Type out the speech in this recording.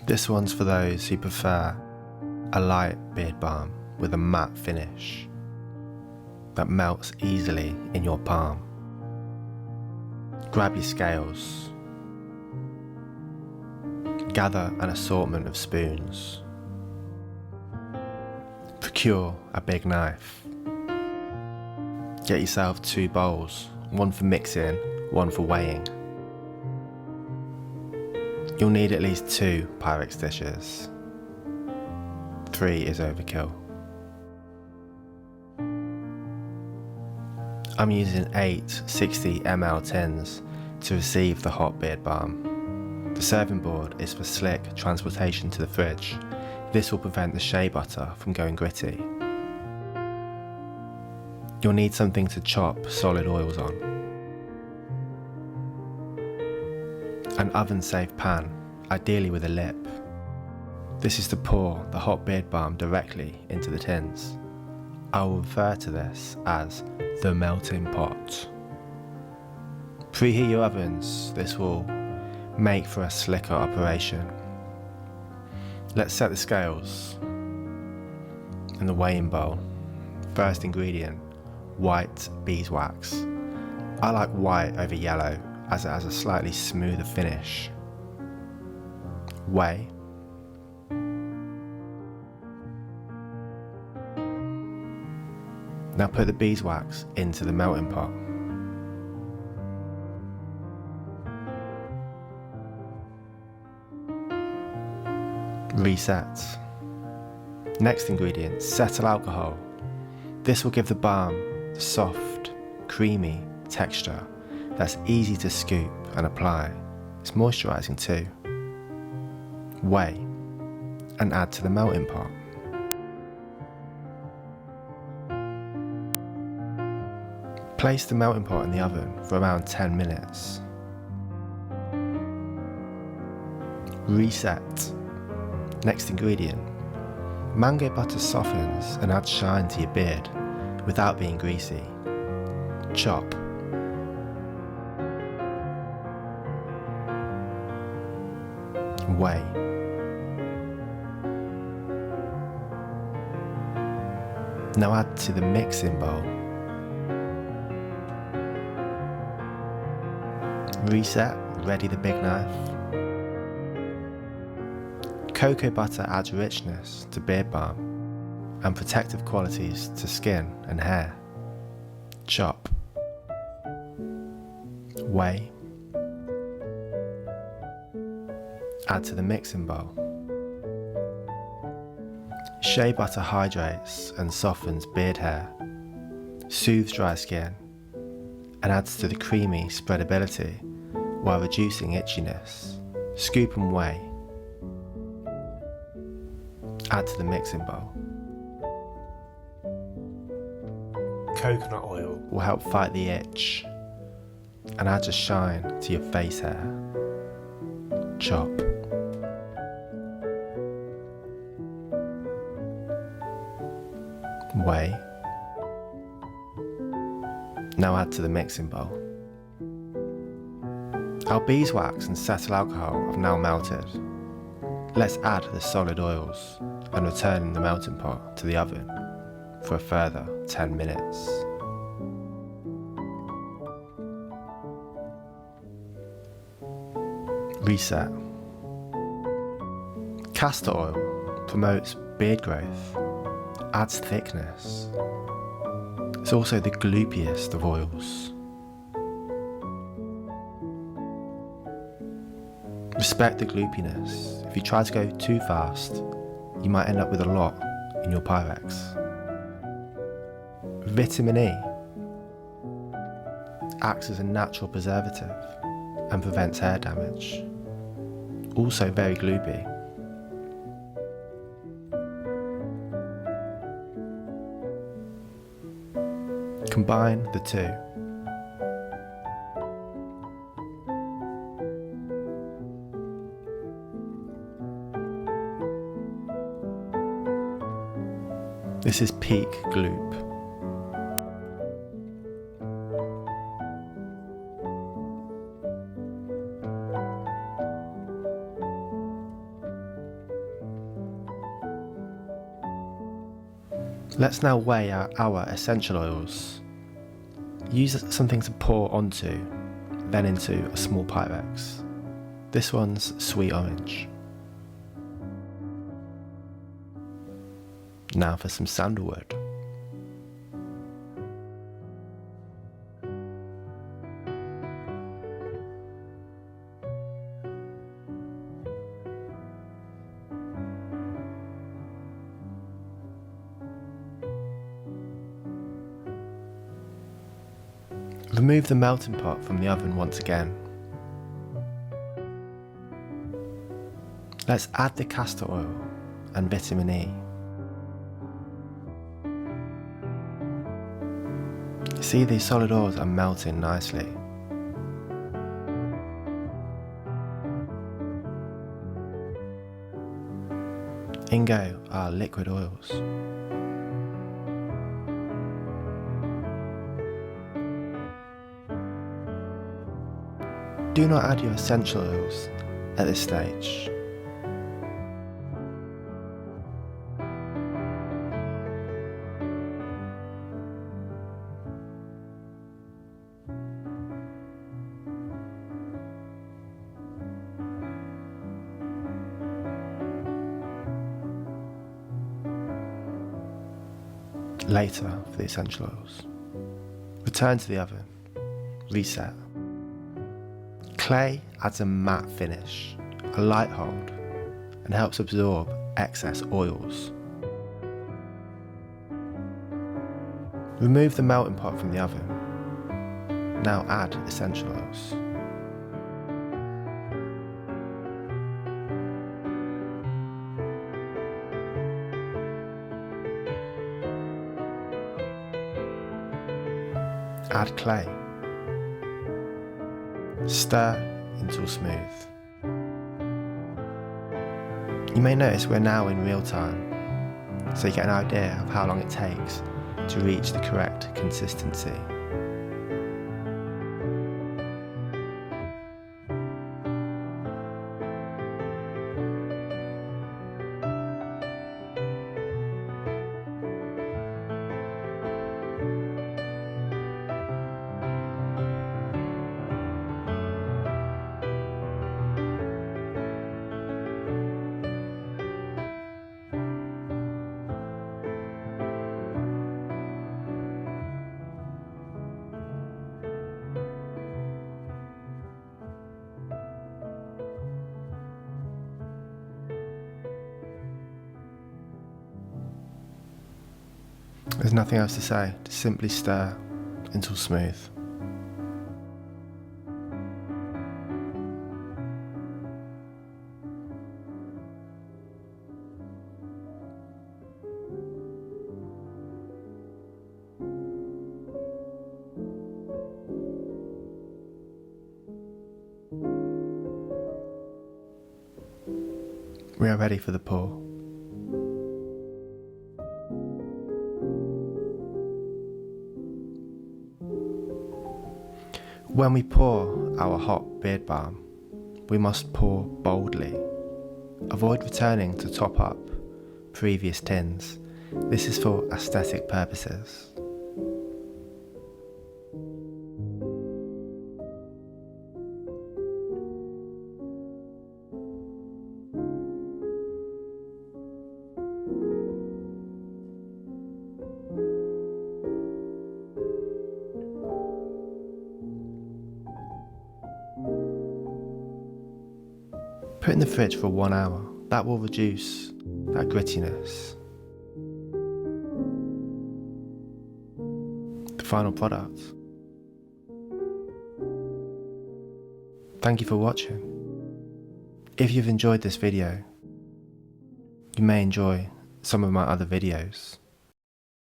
This one's for those who prefer a light beard balm with a matte finish that melts easily in your palm. Grab your scales. Gather an assortment of spoons. Procure a big knife. Get yourself 2 bowls, one for mixing, one for weighing. You'll need at least 2 Pyrex dishes. 3 is overkill. I'm using 8 60 ml tins to receive the hot beard balm. The serving board is for slick transportation to the fridge. This will prevent the shea butter from going gritty. You'll need something to chop solid oils on. An oven-safe pan, ideally with a lip. This is to pour the hot beard balm directly into the tins. I will refer to this as the melting pot. Preheat your ovens. This will make for a slicker operation. Let's set the scales in the weighing bowl. First ingredient, white beeswax. I like white over yellow as it has a slightly smoother finish. Weigh. Now put the beeswax into the melting pot. Reset. Next ingredient, cetyl alcohol. This will give the balm the soft, creamy texture that's easy to scoop and apply. It's moisturising too. Weigh and add to the melting pot. Place the melting pot in the oven for around 10 minutes. Reset. Next ingredient. Mango butter softens and adds shine to your beard without being greasy. Chop. Weigh. Now add to the mixing bowl. Reset, ready the big knife. Cocoa butter adds richness to beard balm and protective qualities to skin and hair. Chop. Weigh. Add to the mixing bowl. Shea butter hydrates and softens beard hair, soothes dry skin, and adds to the creamy spreadability while reducing itchiness. Scoop and weigh. Add to the mixing bowl. Coconut oil will help fight the itch and adds a shine to your face hair. Chop. Weigh. Now add to the mixing bowl. Our beeswax and cetyl alcohol have now melted. Let's add the solid oils and return the melting pot to the oven for a further 10 minutes. Reset. Castor oil promotes beard growth, adds thickness. It's also the gloopiest of oils. Respect the gloopiness. If you try to go too fast, you might end up with a lot in your Pyrex. Vitamin E acts as a natural preservative and prevents hair damage. Also very gloopy. Combine the two. This is peak gloop. Let's now weigh our essential oils. Use something to pour onto, then into a small Pyrex. This one's sweet orange. Now for some sandalwood. Remove the melting pot from the oven once again. Let's add the castor oil and vitamin E. See, these solid oils are melting nicely. In go our liquid oils. Do not add your essential oils at this stage. Later for the essential oils. Return to the oven. Reset. Clay adds a matte finish, a light hold, and helps absorb excess oils. Remove the melting pot from the oven. Now add essential oils. Add clay. Stir until smooth. You may notice we're now in real time, so you get an idea of how long it takes to reach the correct consistency. There's nothing else to say, just simply stir until smooth. We are ready for the pour. When we pour our hot beard balm, we must pour boldly. Avoid returning to top up previous tins. This is for aesthetic purposes. Put in the fridge for 1 hour. That will reduce that grittiness. The final product. Thank you for watching. If you've enjoyed this video, you may enjoy some of my other videos.